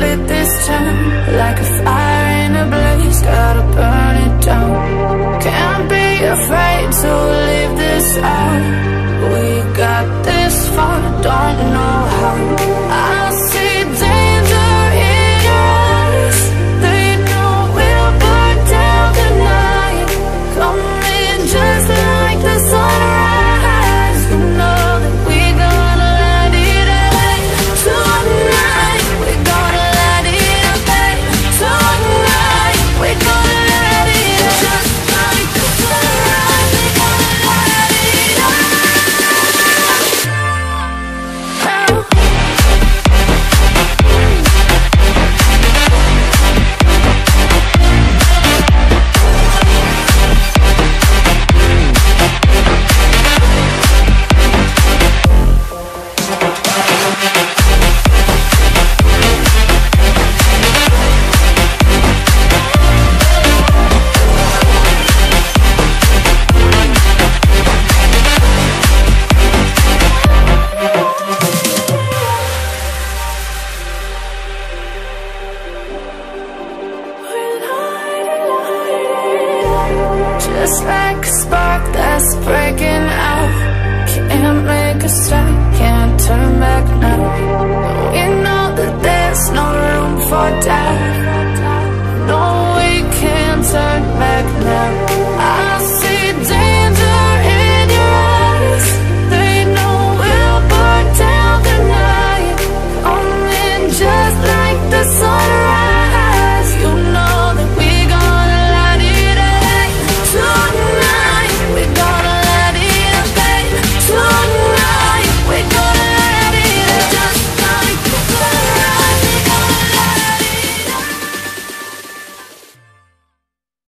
lit this town like a fire in a blaze, gotta burn it down. Can't be afraid to leave this out. We got this far, don't know how. I see danger in us. They know we'll burn down the night. Coming just like the sunrise. You know that we gonna light it up tonight. We gonna light it up tonight. We gonna light it up just like the sunrise. We gonna light it up. Just like a spark that's breaking out. Can't make a stop, can't turn back now. We know that there's no room for doubt.